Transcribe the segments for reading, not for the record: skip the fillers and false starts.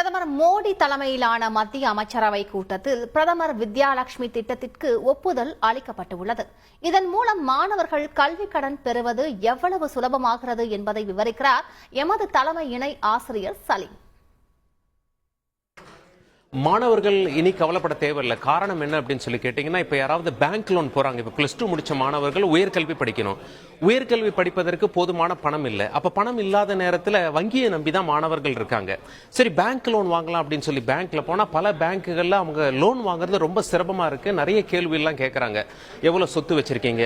பிரதமர் மோடி தலைமையிலான மத்திய அமைச்சரவை கூட்டத்தில் பிரதமர் வித்யாலட்சுமி திட்டத்திற்கு ஒப்புதல் அளிக்கப்பட்டுள்ளது. இதன் மூலம் மாணவர்கள் கல்விக் கடன் பெறுவது எவ்வளவு சுலபமாகிறது என்பதை விவரிக்கிறார் எமது தலைமை இணை ஆசிரியர் சலீம். மாணவர்கள் இனி கவலைப்பட தேவையில்லை. காரணம் என்ன அப்படின்னு சொல்லி கேட்டீங்கன்னா, இப்ப யாராவது பேங்க் லோன் போறாங்க. இப்ப +2 முடிச்ச மாணவர்கள் உயர்கல்வி படிக்கணும். உயர்கல்வி படிப்பதற்கு போதுமான பணம் இல்லை. அப்ப பணம் இல்லாத நேரத்தில் வங்கியை நம்பிதான் மாணவர்கள் இருக்காங்க. சரி, பேங்க் லோன் வாங்கலாம் அப்படின்னு சொல்லி பேங்க்ல போனா பல பேங்க்குகள்ல அவங்க லோன் வாங்குறது ரொம்ப சிரமமா இருக்கு. நிறைய கேள்வி எல்லாம் கேட்கறாங்க. எவ்வளவு சொத்து வச்சிருக்கீங்க,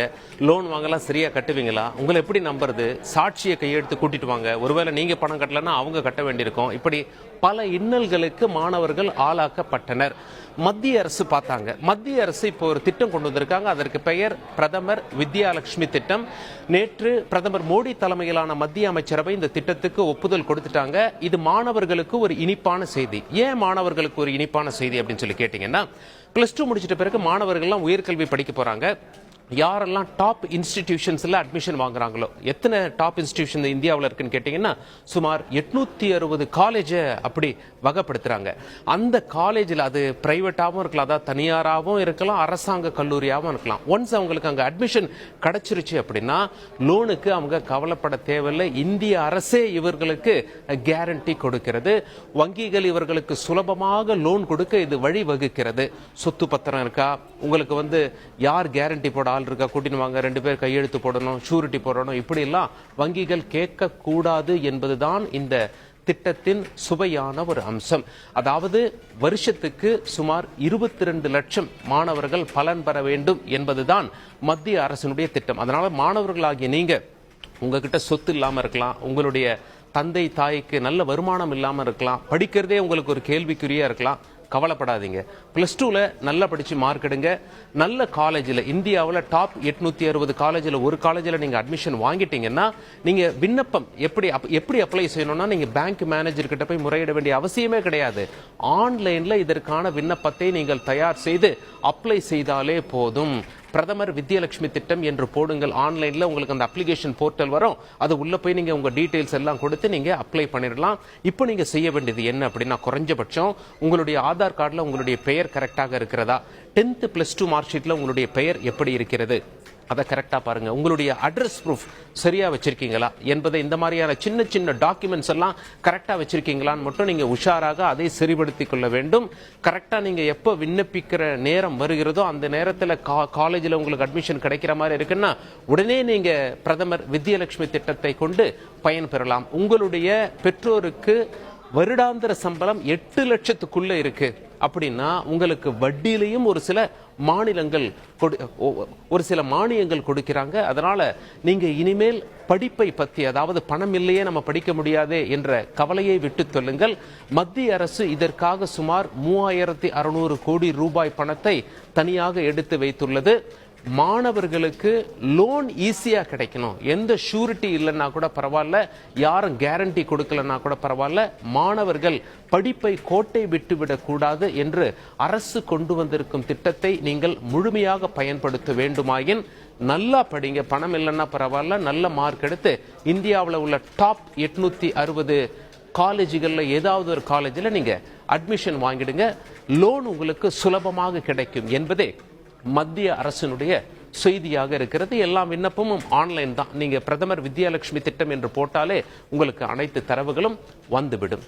லோன் வாங்கலாம் சரியா கட்டுவீங்களா, உங்களை எப்படி நம்புறது, சாட்சியை கையெழுத்து கூட்டிட்டு வாங்க, ஒருவேளை நீங்க பணம் கட்டலன்னா அவங்க கட்ட வேண்டியிருக்கும். இப்படி பல இன்னல்களுக்கு மாணவர்கள் ஆளாக்கப்பட்டனர். மத்திய அரசு பார்த்தாங்க. மத்திய அரசு இப்போ ஒரு திட்டம் கொண்டு வந்திருக்காங்க. அதற்கு பெயர் பிரதமர் வித்யாலட்சுமி திட்டம். நேற்று பிரதமர் மோடி தலைமையிலான மத்திய அமைச்சரவை இந்த திட்டத்துக்கு ஒப்புதல் கொடுத்துட்டாங்க. இது மாணவர்களுக்கு ஒரு இனிப்பான செய்தி. ஏன் மாணவர்களுக்கு ஒரு இனிப்பான செய்தி அப்படின்னு சொல்லி கேட்டீங்கன்னா, +2 முடிச்சிட்ட பிறகு மாணவர்கள்லாம் உயர்கல்வி படிக்க போறாங்க. யாரெல்லாம் டாப் இன்ஸ்டிடியூஷன்ஸ்ல அட்மிஷன் வாங்குறாங்களோ, எத்தனை டாப் இன்ஸ்டிடியூஷன் இந்தியாவில் இருக்குன்னு கேட்டீங்கன்னா, சுமார் 860 காலேஜை அப்படி வகைப்படுத்துறாங்க. அந்த காலேஜில் அது பிரைவேட்டாகவும் இருக்கலாம், அதாவது தனியாராகவும் இருக்கலாம், அரசாங்க கல்லூரியாகவும் இருக்கலாம். ஒன்ஸ் அவங்களுக்கு அங்கே அட்மிஷன் கிடைச்சிருச்சு அப்படின்னா லோனுக்கு அவங்க கவலைப்பட தேவையில்லை. இந்திய அரசே இவர்களுக்கு கேரண்டி கொடுக்கிறது. வங்கிகள் இவர்களுக்கு சுலபமாக லோன் கொடுக்க இது வழி வகுக்கிறது. சொத்து பத்திரம் இருக்கா, உங்களுக்கு யார் கேரண்டி போட ஆள் இருக்கா, கூட்டின்னு வாங்க, 2 பேர் கையெழுத்து போடணும், ஷூரிட்டி போடணும், இப்படி எல்லாம் வங்கிகள் கேட்க கூடாது என்பதுதான் இந்த திட்டத்தின் சுவையான ஒரு அம்சம். அதாவது வருஷத்துக்கு சுமார் 22 லட்சம் மாணவர்கள் பலன் பெற வேண்டும் என்பதுதான் மத்திய அரசினுடைய திட்டம். அதனால மாணவர்களாகிய நீங்க உங்ககிட்ட சொத்து இல்லாம இருக்கலாம், உங்களுடைய தந்தை தாய்க்கு நல்ல வருமானம் இல்லாம இருக்கலாம், படிக்கிறதே உங்களுக்கு ஒரு கேள்விக்குறியா இருக்கலாம். கவலைப்படாதீங்க. +2ல நல்லா படிச்சு மார்க் எடுங்க. நல்ல காலேஜில், இந்தியாவில் டாப் 860 காலேஜில் ஒரு காலேஜில் நீங்க அட்மிஷன் வாங்கிட்டீங்கன்னா, நீங்க விண்ணப்பம் எப்படி அப்ளை செய்யணும்னா, நீங்க பேங்க் மேனேஜர் கிட்ட போய் முறையிட வேண்டிய அவசியமே கிடையாது. ஆன்லைன்ல இதற்கான விண்ணப்பத்தை நீங்கள் தயார் செய்து அப்ளை செய்தாலே போதும். பிரதமர் வித்யாலட்சுமி திட்டம் என்று போடுங்கள். ஆன்லைன்ல உங்களுக்கு அந்த அப்ளிகேஷன் போர்ட்டல் வரும். அது உள்ள போய் நீங்க உங்க டீடைல்ஸ் எல்லாம் கொடுத்து நீங்க அப்ளை பண்ணிடலாம். இப்போ நீங்க செய்ய வேண்டியது என்ன அப்படின்னா, குறைஞ்சபட்சம் உங்களுடைய ஆதார் கார்டுல உங்களுடைய பெயர் கரெக்டாக இருக்கிறதா, 10th +2 மார்க் ஷீட்ல உங்களுடைய பெயர் எப்படி இருக்கிறது அதை கரெக்டா பாருங்க. உங்களுடைய அட்ரஸ் ப்ரூஃப் சரியா வச்சிருக்கீங்களா என்பதை, இந்த மாதிரியான சின்ன சின்ன டாக்குமெண்ட்ஸ் எல்லாம் கரெக்டா வச்சிருக்கீங்களான்னு மட்டும் நீங்க உஷாராக அதை சரிபடுத்திக் கொள்ள வேண்டும். கரெக்டா நீங்க எப்போ விண்ணப்பிக்கிற நேரம் வருகிறதோ அந்த நேரத்தில் காலேஜில் உங்களுக்கு அட்மிஷன் கிடைக்கிற மாதிரி இருக்குன்னா உடனே நீங்க பிரதமர் வித்யாலட்சுமி திட்டத்தை கொண்டு பயன் பெறலாம். உங்களுடைய பெற்றோருக்கு வருடாந்திர சம்பளம் 8 லட்சத்துக்குள்ள இருக்கு அப்படின்னா உங்களுக்கு வட்டியிலையும் ஒரு சில மானியங்கள் கொடுக்கிறாங்க. அதனால நீங்க இனிமேல் படிப்பை பத்தி, அதாவது பணம் இல்லையே நம்ம படிக்க முடியாதே என்ற கவலையை விட்டு சொல்லுங்கள். மத்திய அரசு இதற்காக சுமார் 3600 கோடி ரூபாய் பணத்தை தனியாக எடுத்து வைத்துள்ளது. மாணவர்களுக்கு லோன் ஈஸியா கிடைக்கணும். எந்த ஷூரிட்டி இல்லைன்னா கூட பரவாயில்ல, யாரும் கேரண்டி கொடுக்கலன்னா கூட பரவாயில்ல, மாணவர்கள் படிப்பை கோட்டை விட்டுவிடக் கூடாது என்று அரசு கொண்டு வந்திருக்கும் திட்டத்தை நீங்கள் முழுமையாக பயன்படுத்த வேண்டுமாயின் நல்லா படிங்க. பணம் இல்லைன்னா பரவாயில்ல, நல்ல மார்க் எடுத்து இந்தியாவில் உள்ள டாப் 860 காலேஜுகளில் ஏதாவது ஒரு காலேஜில் நீங்க அட்மிஷன் வாங்கிடுங்க. லோன் உங்களுக்கு சுலபமாக கிடைக்கும் என்பதே மத்திய அரசினுடைய செய்தியாக இருக்கிறது. எல்லா விண்ணப்பமும் ஆன்லைன் தான். நீங்க பிரதமர் வித்யாலட்சுமி திட்டம் என்று போட்டாலே உங்களுக்கு அனைத்து தரவுகளும் வந்துவிடும்.